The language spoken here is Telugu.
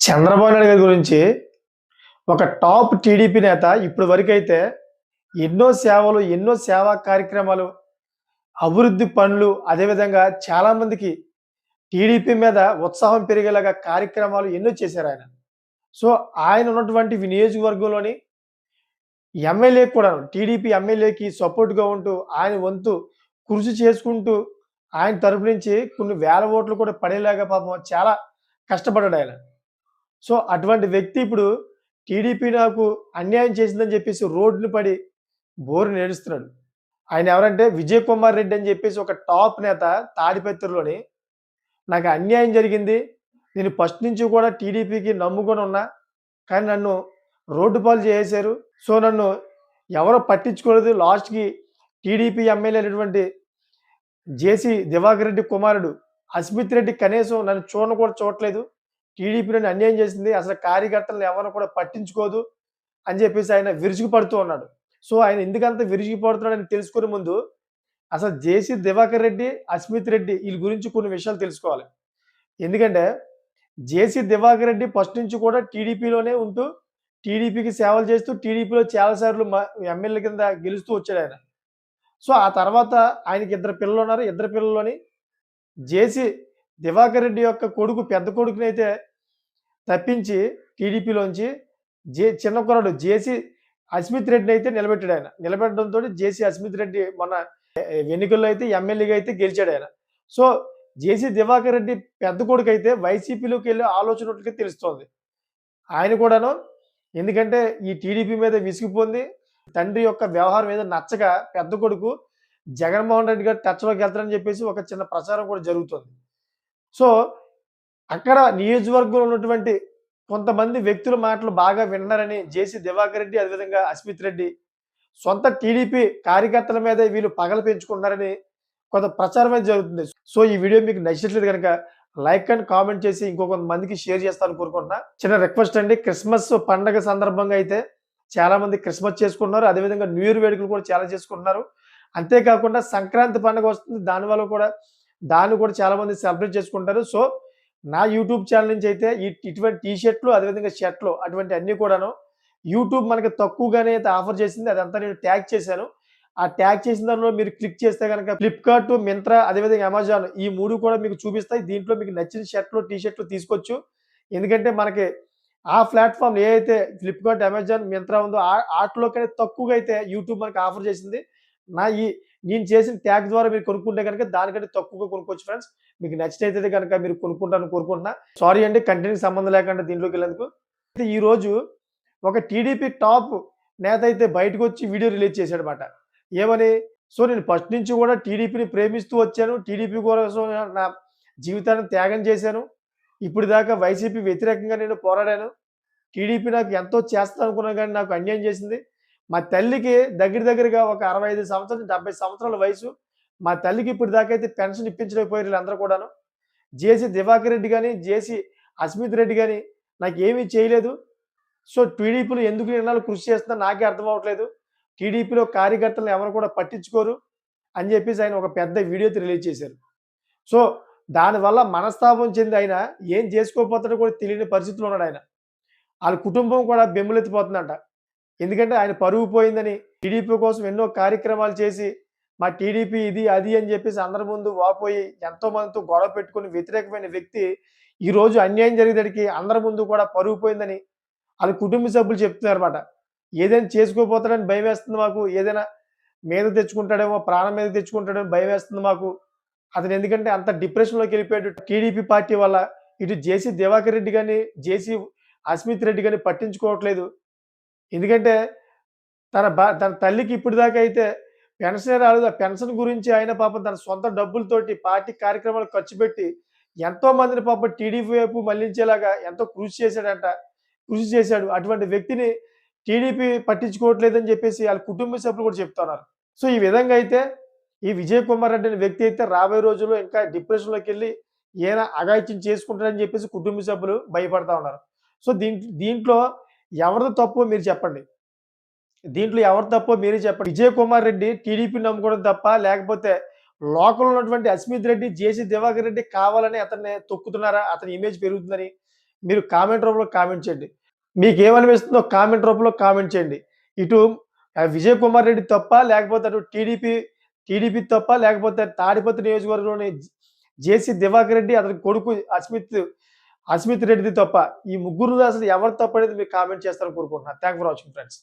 చంద్రబాబు నాయుడు గారి గురించి ఒక టాప్ టీడీపీ నేత ఇప్పటి వరకైతే ఎన్నో సేవలు, ఎన్నో సేవా కార్యక్రమాలు, అభివృద్ధి పనులు, అదేవిధంగా చాలామందికి టీడీపీ మీద ఉత్సాహం పెరిగేలాగా కార్యక్రమాలు ఎన్నో చేశారాయన. సో, ఆయన ఉన్నటువంటి నియోజకవర్గంలోని ఎమ్మెల్యే కూడాను టీడీపీ ఎమ్మెల్యేకి సపోర్ట్‌గా ఉంటూ, ఆయన వంతు కృషి చేసుకుంటూ, ఆయన తరపు నుంచి కొన్ని వేల ఓట్లు కూడా పడేలాగా పాపం చాలా కష్టపడ్డాడాయన. సో, అటువంటి వ్యక్తి ఇప్పుడు టీడీపీ నాకు అన్యాయం చేసిందని చెప్పేసి రోడ్డున పడి బోరున ఏడుస్తున్నాడు. ఆయన ఎవరంటే విజయ్ కుమార్ రెడ్డి అని చెప్పేసి ఒక టాప్ నేత తాడిపత్రిలోని. నాకు అన్యాయం జరిగింది. నేను ఫస్ట్ నుంచి కూడా టీడీపీకి నమ్ముకొని ఉన్నా. కానీ నన్ను రోడ్డు పాలు చేసేశారు. సో, నన్ను ఎవరో పట్టించుకోలేదు. లాస్ట్‌కి టీడీపీ ఎమ్మెల్యే అయినటువంటి జేసీ దివాకర్ రెడ్డి కుమారుడు అస్మిత్ రెడ్డి కనీసం నన్ను చూడను కూడా చూడట్లేదు. టీడీపీ నన్ను అన్యాయం చేసింది. అసలు కార్యకర్తలను ఎవరిని కూడా పట్టించుకోదు అని చెప్పేసి ఆయన విరుచుకుపడుతూ ఉన్నాడు. సో, ఆయన ఎందుకంత విరుచుకుపడుతున్నాడని తెలుసుకునే ముందు అసలు జేసీ దివాకర్ రెడ్డి, అస్మిత్ రెడ్డి ఈళ్ళ గురించి కొన్ని విషయాలు తెలుసుకోవాలి. ఎందుకంటే జేసీ దివాకర్ రెడ్డి ఫస్ట్ నుంచి కూడా టీడీపీలోనే ఉంటూ, టీడీపీకి సేవలు చేస్తూ, టీడీపీలో చాలా సార్లు ఎమ్మెల్యే కింద గెలుస్తూ వచ్చాడాయన. సో, ఆ తర్వాత ఆయనకి ఇద్దరు పిల్లలున్నారు. ఇద్దరు పిల్లల్లోని జేసీ దివాకర్ రెడ్డి యొక్క కొడుకు పెద్ద కొడుకునైతే తప్పించి టీడీపీలోంచి చిన్న కుర్రాడు జేసీ అస్మిత్ రెడ్డినైతే నిలబెట్టాడాయన. నిలబెట్టడంతోటి జేసీ అస్మిత్ రెడ్డి మొన్న ఎన్నికల్లో అయితే ఎమ్మెల్యేగా అయితే గెలిచాడాయన. సో, జేసీ దివాకర్ రెడ్డి పెద్ద కొడుకైతే వైసీపీలోకెళ్ళే ఆలోచన ఉన్నట్టుగా తెలుస్తోంది. ఆయన కూడాను ఎందుకంటే ఈ టీడీపీ మీద విసిగి పొంది తండ్రి యొక్క వ్యవహారం ఏదో నచ్చక పెద్ద కొడుకు జగన్మోహన్ రెడ్డి గారు టచ్‌లోకి వెళ్తారని చెప్పేసి ఒక చిన్న ప్రచారం కూడా జరుగుతోంది. సో, అక్కడ నియోజకవర్గంలో ఉన్నటువంటి కొంతమంది వ్యక్తుల మాటలు బాగా విన్నారని జేసీ దివాకర్ రెడ్డి, అదేవిధంగా అస్మిత్ రెడ్డి సొంత టీడీపీ కార్యకర్తల మీదే వీళ్ళు పగలు పెంచుకుంటున్నారని కొంత ప్రచారం అయితే జరుగుతుంది. సో, ఈ వీడియో మీకు నచ్చినట్లయితే గనక లైక్ అండ్ కామెంట్ చేసి ఇంకో కొంతమందికి షేర్ చేస్తారని కోరుకుంటున్నా. చిన్న రిక్వెస్ట్ అండి. క్రిస్మస్ పండగ సందర్భంగా అయితే చాలామంది క్రిస్మస్ చేసుకుంటున్నారు. అదేవిధంగా న్యూ ఇయర్ వేడుకలు కూడా చాలా చేసుకుంటున్నారు. అంతేకాకుండా సంక్రాంతి పండుగ వస్తుంది. దానివల్ల కూడా దాన్ని కూడా చాలామంది సెలబ్రేట్ చేసుకుంటారు. సో, నా యూట్యూబ్ ఛానల్ నుంచి అయితే ఇటువంటి టీ షర్ట్‌లు అదేవిధంగా షర్ట్‌లు అటువంటి అన్నీ కూడాను యూట్యూబ్ మనకి తక్కువగానే అయితే ఆఫర్ చేసింది. అదంతా నేను ట్యాగ్ చేశాను. ఆ ట్యాగ్ చేసిన దానిలో మీరు క్లిక్ చేస్తే గనక ఫ్లిప్‌కార్ట్, మింత్రా అదేవిధంగా అమెజాన్ ఈ 3 కూడా మీకు చూపిస్తాయి. దీంట్లో మీకు నచ్చిన షర్ట్‌లు, టీ షర్ట్‌లు తీసుకోవచ్చు. ఎందుకంటే మనకి ఆ ప్లాట్‌ఫార్మ్ ఏ అయితే ఫ్లిప్‌కార్ట్, అమెజాన్, మింత్రా ఉందో ఆటిలోకనే తక్కువగా అయితే యూట్యూబ్ మనకు ఆఫర్ చేసింది. నా ఈ నేను చేసిన ట్యాగ్ ద్వారా మీరు కొనుక్కుంటే గనక దానికంటే తక్కువగా కొనుక్కోవచ్చు ఫ్రెండ్స్. మీకు నచ్చినట్టయితే గనక మీరు కొనుక్కుంటారని కోరుకుంటున్నా. సారీ అండి కంటెంట్‌కి సంబంధం లేకుండా దీంట్లోకెళ్ళేందుకు. అయితే ఈరోజు ఒక టీడీపీ టాప్ నేత అయితే బయటకొచ్చి వీడియో రిలీజ్ చేశాడన్నమాట. ఏమని? సో, నేను ఫస్ట్ నుంచి కూడా టీడీపీని ప్రేమిస్తూ వచ్చాను. టీడీపీ కోసం నా జీవితాన్ని త్యాగం చేశాను. ఇప్పటిదాకా వైసీపీ వ్యతిరేకంగా నేను పోరాడాను. టీడీపీ నాకు ఎంతో చేస్తదనుకున్నా గానీ నాకు అన్యాయం చేసింది. మా తల్లికి దగ్గరగా ఒక 65 సంవత్సరాలు, 70 సంవత్సరాల వయసు. మా తల్లికి ఇప్పటిదాకా అయితే పెన్షన్ ఇప్పించలేకపోయారు ఈళ్ళందరూ కూడాను. జేసీ దివాకర్ రెడ్డి గాని, జేసీ అస్మిత్ రెడ్డి గాని నాకేమీ చేయలేదు. సో, టీడీపీలో ఎందుకు ఇన్నాళ్ళు కృషి చేస్తున్నారో నాకే అర్థం అవ్వట్లేదు. టీడీపీలో కార్యకర్తలను ఎవరు కూడా పట్టించుకోరు అని చెప్పేసి ఆయన ఒక పెద్ద వీడియో అయితే రిలీజ్ చేశారు. సో, దానివల్ల మనస్తాపం చెంది ఆయన ఏం చేసుకోకపోతాడో కూడా తెలియని పరిస్థితిలో ఉన్నాడాయన. ఆళ్ళ కుటుంబం కూడా బెంబేలెత్తిపోతుందంట. ఎందుకంటే ఆయన పరువు పోయిందని టీడీపీ కోసం ఎన్నో కార్యక్రమాలు చేసి, మా టీడీపీ ఇది, అది అని చెప్పేసి అందరి ముందు వాపోయి ఎంతో మందితో గొడవ పెట్టుకొని వ్యతిరేకమైన వ్యక్తి ఈరోజు అన్యాయం జరిగేసరికి అందరి ముందు కూడా పరువు పోయిందని ఆళ్ళ కుటుంబ సభ్యులు చెప్తున్నారన్నమాట. ఏదైనా చేసుకోపోతాడని భయమేస్తుంది మాకు. ఏదైనా మీద తెచ్చుకుంటాడేమో, ప్రాణం మీద తెచ్చుకుంటాడేమో భయమేస్తుంది మాకు. అతను ఎందుకంటే అంత డిప్రెషన్‌లోకెళ్ళిపోయాడు టీడీపీ పార్టీ వల్ల. ఇటు జేసీ దివాకర్ రెడ్డి గాని, జేసీ అస్మిత్ రెడ్డి గాని పట్టించుకోవట్లేదు. ఎందుకంటే తన తల్లికి ఇప్పటిదాకా అయితే పెన్షనే రాలేదు. ఆ పెన్షన్ గురించి ఆయన పాపం తన సొంత డబ్బులతోటి పార్టీ కార్యక్రమాలకు ఖర్చు పెట్టి ఎంతో మందిని పాపం టీడీపీ వైపు మళ్లించేలాగా ఎంతో కృషి చేశాడంట. కృషి చేశాడు. అటువంటి వ్యక్తిని టీడీపీ పట్టించుకోవట్లేదని చెప్పేసి ఆళ్ళ కుటుంబ సభ్యులు కూడా చెప్తున్నారు. సో, ఈ విధంగా అయితే ఈ విజయ్ కుమార్ రెడ్డి అనే వ్యక్తి అయితే రాబోయే రోజుల్లో ఇంకా డిప్రెషన్‌లోకెళ్ళి ఈయన అఘాయిత్యం చేసుకుంటాడని చెప్పేసి కుటుంబ సభ్యులు భయపడతా ఉన్నారు. సో, దీంట్లో ఎవరిది తప్పో మీరు చెప్పండి. దీంట్లో ఎవరు తప్పో మీరే చెప్పండి. విజయ్ కుమార్ రెడ్డి టీడీపీని నమ్ముకోవడం తప్ప లేకపోతే లోకల్‌లో ఉన్నటువంటి అస్మిత్ రెడ్డి, జేసీ దివాకర్ రెడ్డి కావాలని అతన్ని తొక్కుతున్నారా? అతని ఇమేజ్ పెరుగుతుందని. మీరు కామెంట్ రూపంలో కామెంట్ చేయండి. మీకేమనిపిస్తుందో కామెంట్ రూపంలో కామెంట్ చేయండి. ఇటు విజయ్ కుమార్ రెడ్డి తప్పా? లేకపోతే అటు టీడీపీ తప్పా? లేకపోతే తాడిపత్రి నియోజకవర్గంలోని జేసీ దివాకర్ రెడ్డి, అతని కొడుకు అస్మిత్ రెడ్డిది తప్పా? ఈ ముగ్గురు అసలు ఎవరు తప్పనేది మీరు కామెంట్ చేస్తారని కోరుకుంటున్నాను. Thank for watching friends.